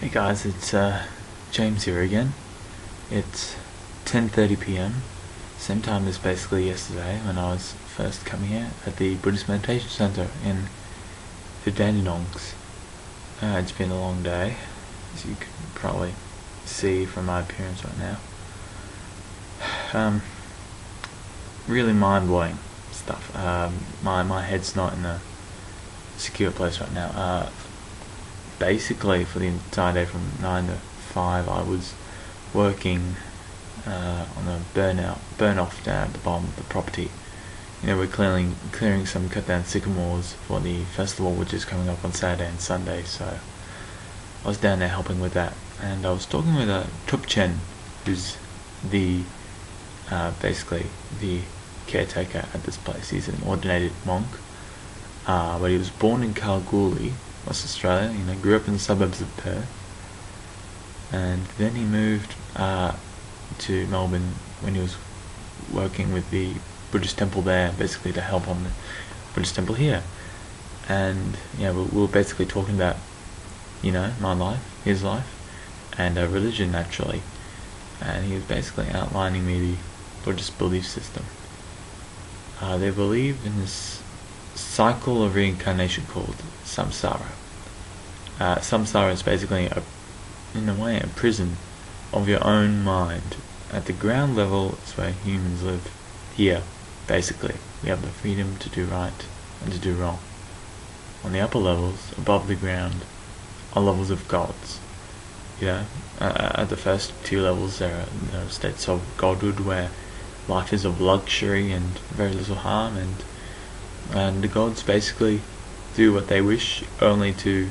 Hey guys, it's James here again. It's 10:30 p.m. Same time as basically yesterday when I was first coming here at the Buddhist Meditation Centre in the Dandenongs. It's been a long day, as you can probably see from my appearance right now. Really mind-blowing stuff. My head's not in a secure place right now. Basically, for the entire day from 9 to 5, I was working on a burn-off down at the bottom of the property. We're clearing some cut-down sycamores for the festival, which is coming up on Saturday and Sunday, so I was down there helping with that. And I was talking with a Tupchen, who's the basically the caretaker at this place. He's an ordinated monk, but he was born in Kalgoorlie, West Australia. Grew up in the suburbs of Perth, and then he moved to Melbourne when he was working with the Buddhist temple there, basically to help on the Buddhist temple here. And we were basically talking about my life, his life, and religion naturally. And he was basically outlining me the Buddhist belief system. They believe in this cycle of reincarnation called samsara. Samsara is basically in a way a prison of your own mind. At the ground level, it's where humans live here. Basically, we have the freedom to do right and to do wrong. On the upper levels, above the ground, are levels of gods. At the first two levels, there are states of godhood where life is of luxury and very little harm, and the gods basically do what they wish, only to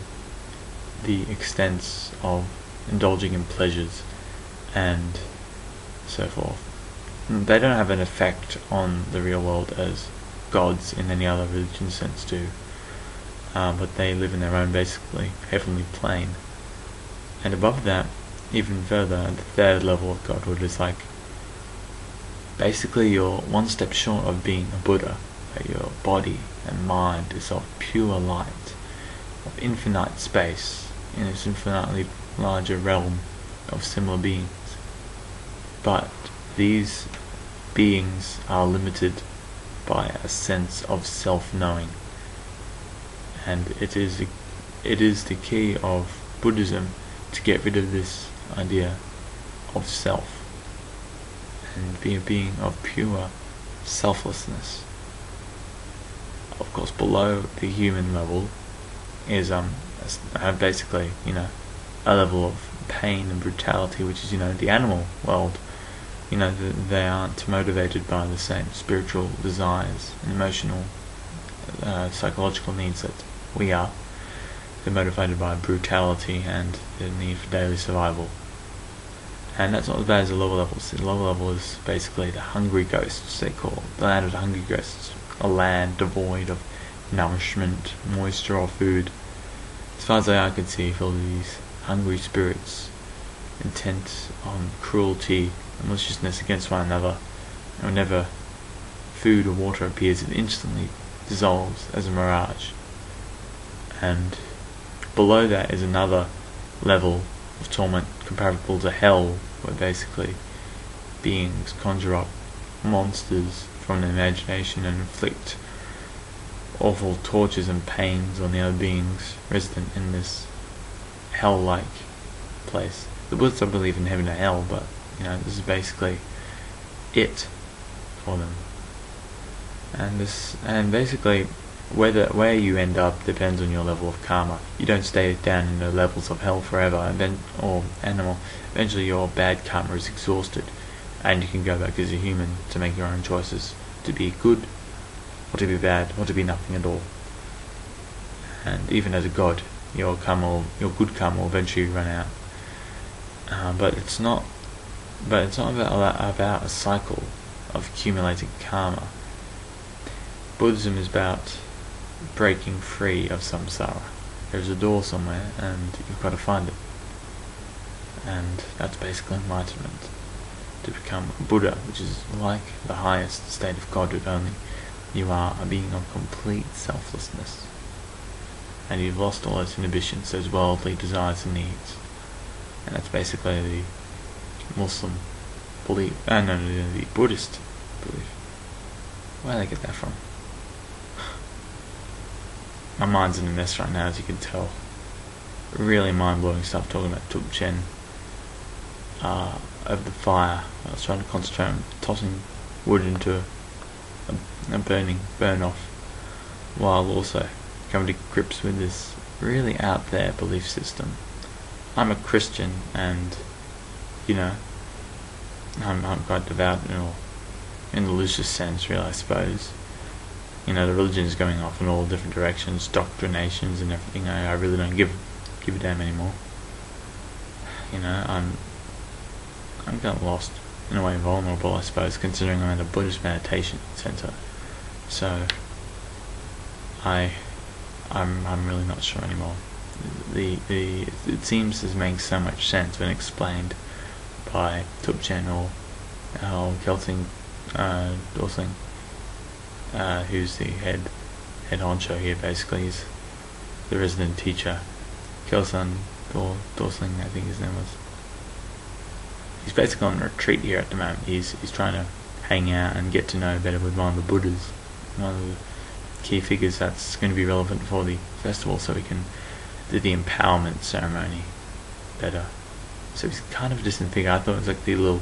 the extent of indulging in pleasures and so forth. They don't have an effect on the real world as gods in any other religion sense do, but they live in their own basically heavenly plane. And above that, even further, the third level of godhood is like basically you're one step short of being a Buddha. Your body and mind is of pure light, of infinite space, in this infinitely larger realm of similar beings. But these beings are limited by a sense of self-knowing, and it is the key of Buddhism to get rid of this idea of self and be a being of pure selflessness. Of course, below the human level is basically a level of pain and brutality, which is the animal world. They aren't motivated by the same spiritual desires and emotional, psychological needs that we are. They're motivated by brutality and the need for daily survival. And that's not as bad as the lower levels. The lower level is basically the hungry ghosts, they call it. The land of the hungry ghosts. A land devoid of nourishment, moisture or food. As far as the eye can see, filled with these hungry spirits, intent on cruelty and maliciousness against one another. And whenever food or water appears, it instantly dissolves as a mirage. And below that is another level of torment comparable to hell, where basically beings conjure up monsters from their imagination and inflict awful tortures and pains on the other beings resident in this hell-like place. The Buddhists don't believe in heaven or hell, but this is basically it for them. And basically where you end up depends on your level of karma. You don't stay down in the levels of hell forever, or animal. Eventually your bad karma is exhausted, and you can go back as a human to make your own choices, to be good or to be bad or to be nothing at all. And even as a god, your good karma will eventually run out. But it's not about a cycle of accumulating karma. Buddhism is about breaking free of samsara. There's a door somewhere, and you've got to find it. And that's basically enlightenment. To become a Buddha, which is like the highest state of godhood, only you are a being of complete selflessness. and you've lost all those inhibitions, those worldly desires and needs. and that's basically the Muslim belief. The Buddhist belief. Where do they get that from? My mind's in a mess right now, as you can tell. Really mind-blowing stuff talking about Tuk Chen. Over the fire, I was trying to concentrate on tossing wood into a burn off, while also coming to grips with this really out there belief system. I'm a Christian, and I'm quite devout in the loosest sense, really, I suppose. The religion is going off in all different directions, doctrinations and everything. I really don't give a damn anymore. I'm kind of lost, in a way vulnerable, I suppose, considering I'm at a Buddhist meditation centre. So I'm really not sure anymore. It seems to make so much sense when explained by Tuk Chen or Kelsing Dorsling, who's the head honcho here. Basically, he's the resident teacher. Kelsang Dorsling, I think his name was. He's basically on retreat here at the moment. He's trying to hang out and get to know better with one of the Buddhas, one of the key figures that's going to be relevant for the festival, so we can do the empowerment ceremony better. So he's kind of a distant figure. I thought it was like the little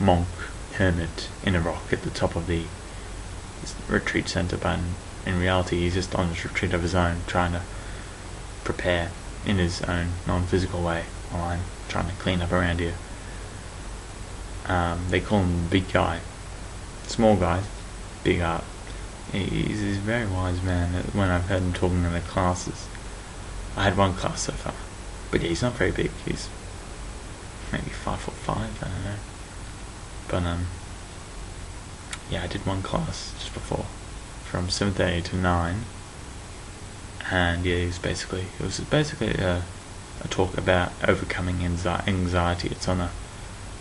monk hermit in a rock at the top of the retreat centre, but in reality he's just on this retreat of his own, trying to prepare in his own non-physical way while I'm trying to clean up around here. They call him the big guy. Small guy, big heart. He's a very wise man. When I've heard him talking in the classes, I had one class so far, but yeah, he's not very big. He's maybe 5'5", I don't know. But yeah, I did one class just before, from 7:30 to 9, and yeah, it was basically a talk about overcoming anxiety. It's on a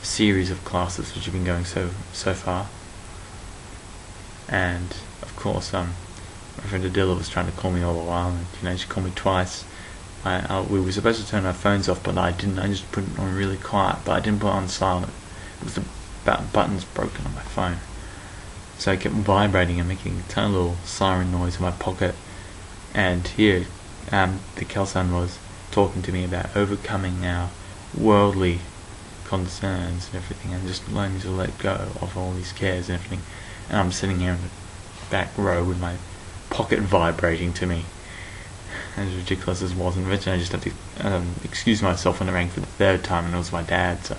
series of classes which have been going so far, and of course, my friend Adila was trying to call me all the while, and she called me twice. We were supposed to turn our phones off, but I didn't. I just put it on really quiet, but I didn't put it on silent. It was the buttons broken on my phone, so I kept vibrating and making a tiny little siren noise in my pocket. And here, the Kelsan was talking to me about overcoming our worldly concerns and everything, and just learning to let go of all these cares and everything. And I'm sitting here in the back row with my pocket vibrating to me, as ridiculous as it was. And eventually I just had to excuse myself when I rang for the third time, and it was my dad, so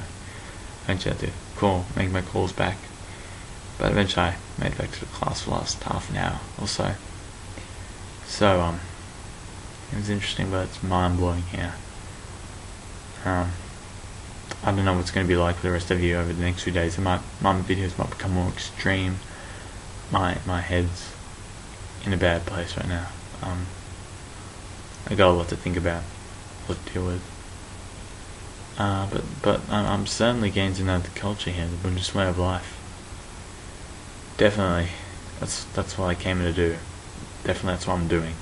eventually I had to make my calls back. But eventually I made it back to the class for the last half an hour or so. So it was interesting, but it's mind-blowing here. I don't know what's going to be like for the rest of you over the next few days. My videos might become more extreme. My head's in a bad place right now. I got a lot to think about, what to deal with. But I'm certainly getting to know the culture here, the Buddhist way of life. Definitely, that's what I came here to do. Definitely, that's what I'm doing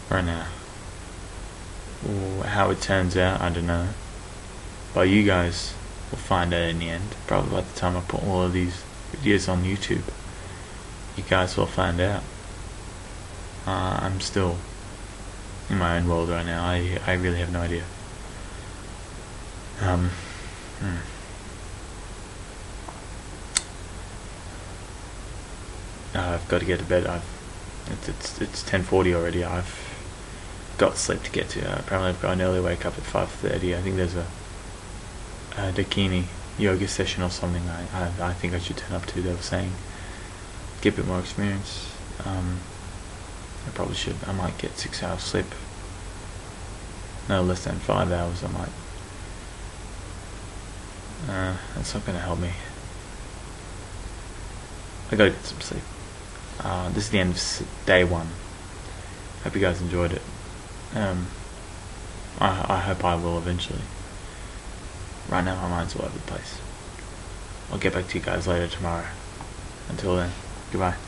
right now. How it turns out, I don't know. But you guys will find out in the end. Probably by the time I put all of these videos on YouTube, you guys will find out. I'm still in my own world right now. I really have no idea. I've got to get to bed. It's 10:40 already. I've got sleep to get to. Apparently I've got an early wake up at 5:30. I think there's a Dakini yoga session or something I think I should turn up to. They were saying get a bit more experience. I probably should. I might get 6 hours sleep. No less than 5 hours I might. That's not going to help me. I gotta get some sleep. This is the end of day 1. Hope you guys enjoyed it. I hope I will eventually. Right now my mind's all over the place. I'll get back to you guys later tomorrow. Until then, goodbye.